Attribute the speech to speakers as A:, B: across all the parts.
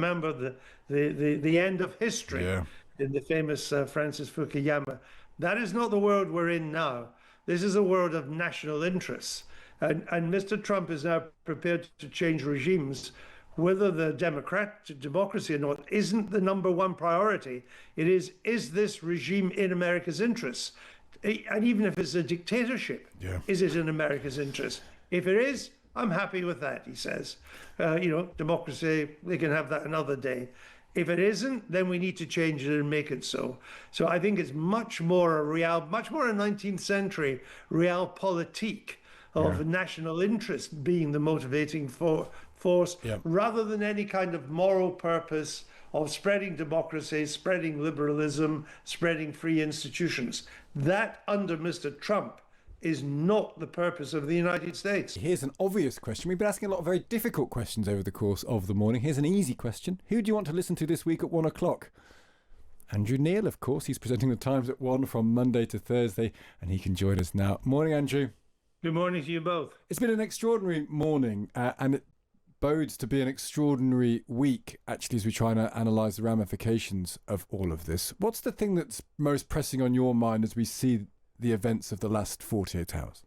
A: remember the end of history
B: Yeah.
A: in the famous Francis Fukuyama. That is not the world we're in now. This is a world of national interests. And Mr. Trump is now prepared to change regimes. Whether the democracy or not isn't the number one priority. It is this regime in America's interests? And even if it's a dictatorship, is it in America's interest? If it is, I'm happy with that, he says. Democracy, they can have that another day. If it isn't, then we need to change it and make it so. So I think it's much more a 19th century realpolitik of national interest being the motivating force, rather than any kind of moral purpose of spreading democracy, spreading liberalism, spreading free institutions. That, under Mr. Trump, is not the purpose of the United States.
B: Here's an obvious question. We've been asking a lot of very difficult questions over the course of the morning. Here's an easy question. Who do you want to listen to this week at 1 o'clock? Andrew Neil, of course. He's presenting the Times at 1 from Monday to Thursday, and he can join us now. Morning, Andrew.
A: Good morning to you both.
B: It's been an extraordinary morning, and it bodes to be an extraordinary week, actually, as we try and analyse the ramifications of all of this. What's the thing that's most pressing on your mind as we see the events of the last 48 hours?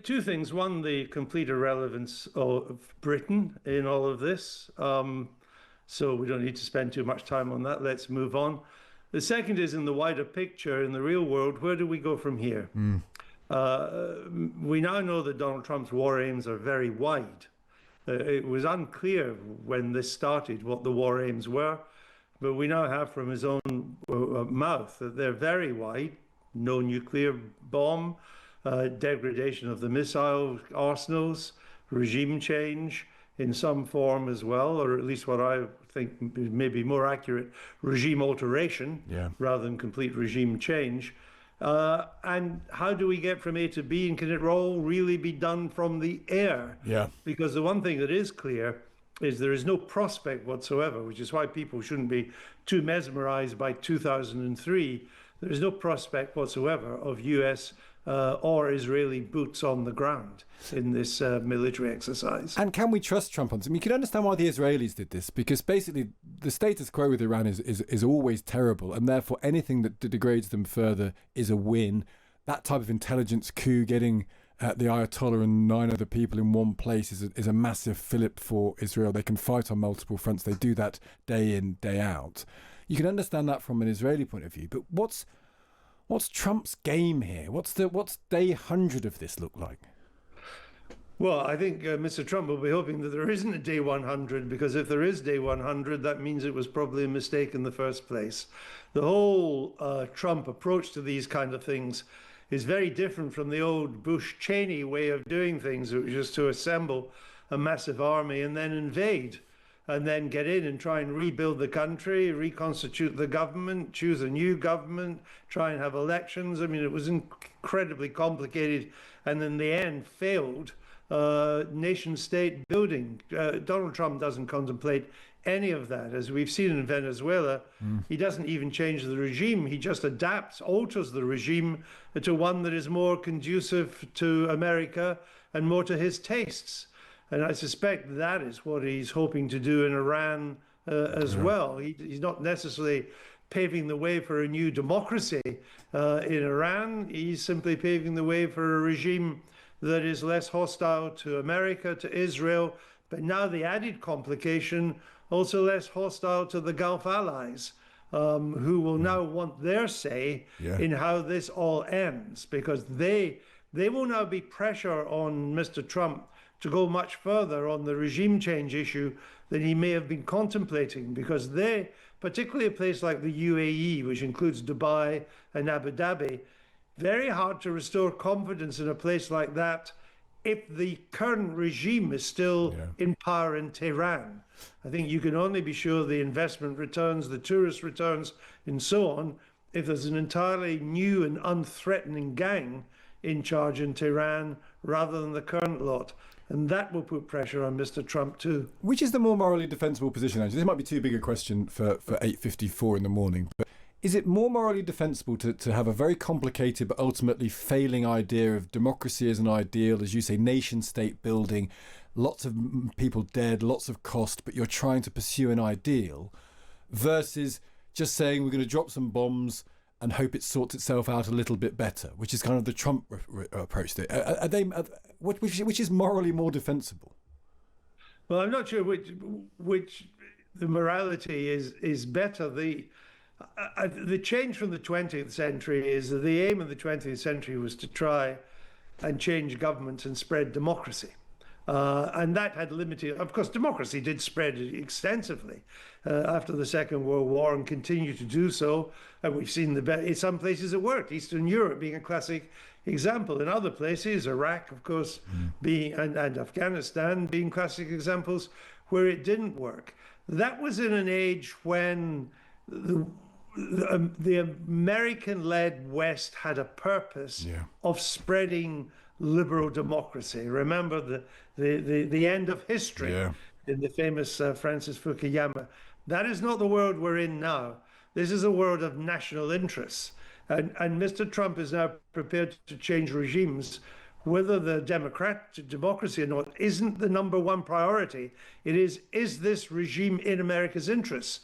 A: Two things. One, the complete irrelevance of Britain in all of this. So we don't need to spend too much time on that. Let's move on. The second is, in the wider picture, in the real world, where do we go from here? We now know that Donald Trump's war aims are very wide. It was unclear when this started what the war aims were, but we now have from his own mouth that they're very wide. No nuclear bomb, degradation of the missile arsenals, regime change in some form as well, or at least what I think may be more accurate, regime alteration rather than complete regime change. And how do we get from A to B, and can it all really be done from the air? Because the one thing that is clear is there is no prospect whatsoever, which is why people shouldn't be too mesmerized by 2003. There is no prospect whatsoever of US or Israeli boots on the ground in this military exercise.
B: And can we trust Trump on this? I mean, you can understand why the Israelis did this, because basically the status quo with Iran is always terrible, and therefore anything that degrades them further is a win. That type of intelligence coup, getting the Ayatollah and 9 other people in one place, is a massive fillip for Israel. They can fight on multiple fronts. They do that day in, day out. You can understand that from an Israeli point of view, but what's Trump's game here? What's day 100 of this look like?
A: Well, I think Mr. Trump will be hoping that there isn't a day 100, because if there is day 100, that means it was probably a mistake in the first place. The whole Trump approach to these kind of things is very different from the old Bush-Cheney way of doing things, which was to assemble a massive army and then invade, and then get in and try and rebuild the country, reconstitute the government, choose a new government, try and have elections. I mean, it was incredibly complicated, and in the end failed nation state building. Donald Trump doesn't contemplate any of that. As we've seen in Venezuela, he doesn't even change the regime. He just alters the regime to one that is more conducive to America and more to his tastes. And I suspect that is what he's hoping to do in Iran as well. He's not necessarily paving the way for a new democracy in Iran. He's simply paving the way for a regime that is less hostile to America, to Israel, but now the added complication, also less hostile to the Gulf allies, who will now want their say in how this all ends, because they will now be pressure on Mr. Trump to go much further on the regime change issue than he may have been contemplating, because they, particularly a place like the UAE, which includes Dubai and Abu Dhabi, very hard to restore confidence in a place like that if the current regime is still in power in Tehran. I think you can only be sure the investment returns, the tourist returns, and so on, if there's an entirely new and unthreatening gang in charge in Tehran rather than the current lot. And that will put pressure on Mr. Trump too.
B: Which is the more morally defensible position, Andrew? This might be too big a question for 8:54 in the morning, but is it more morally defensible to have a very complicated but ultimately failing idea of democracy as an ideal, as you say, nation state building, lots of people dead, lots of cost, but you're trying to pursue an ideal, versus just saying we're going to drop some bombs and hope it sorts itself out a little bit better, which is kind of the Trump approach to it. Which is morally more defensible?
A: Well, I'm not sure which the morality is better. The change from the 20th century is that the aim of the 20th century was to try and change governments and spread democracy. And that had limited, of course, democracy did spread extensively after the Second World War and continued to do so. And we've seen in some places it worked, Eastern Europe being a classic example. In other places, Iraq, of course, being and Afghanistan being classic examples where it didn't work. That was in an age when the American-led West had a purpose of spreading liberal democracy. Remember the end of history in the famous Francis Fukuyama. That is not the world we're in now. This is a world of national interests. And Mr. Trump is now prepared to change regimes. Whether the democracy or not isn't the number one priority. It is this regime in America's interests?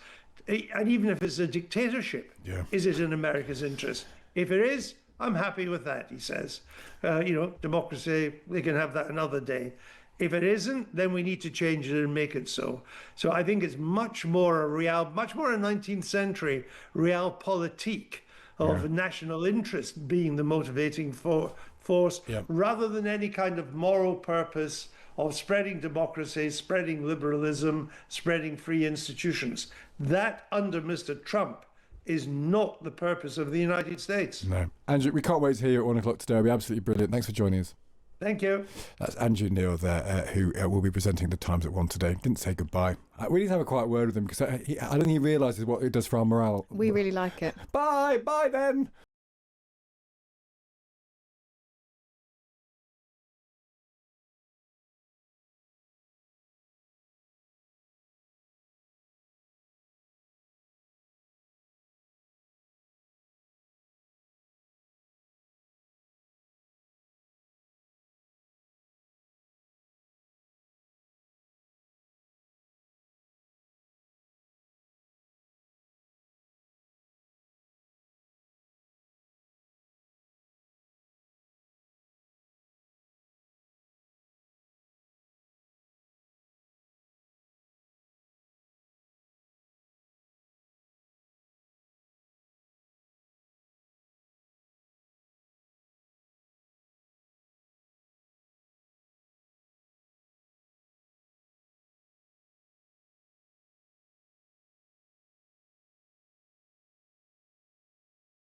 A: And even if it's a dictatorship, is it in America's interest? If it is, I'm happy with that, he says. Democracy, they can have that another day. If it isn't, then we need to change it and make it so. So I think it's much more much more a 19th century realpolitik of national interest being the motivating force, rather than any kind of moral purpose of spreading democracy, spreading liberalism, spreading free institutions. That, under Mr. Trump, is not the purpose of the United States.
B: No. Andrew, we can't wait to hear you at 1 o'clock today. It'll be absolutely brilliant. Thanks for joining us.
A: Thank you.
B: That's Andrew Neil there, who will be presenting the Times at 1 today. Didn't say goodbye. We need to have a quiet word with him because I don't think he realises what it does for our morale.
C: We really like it.
B: Bye then.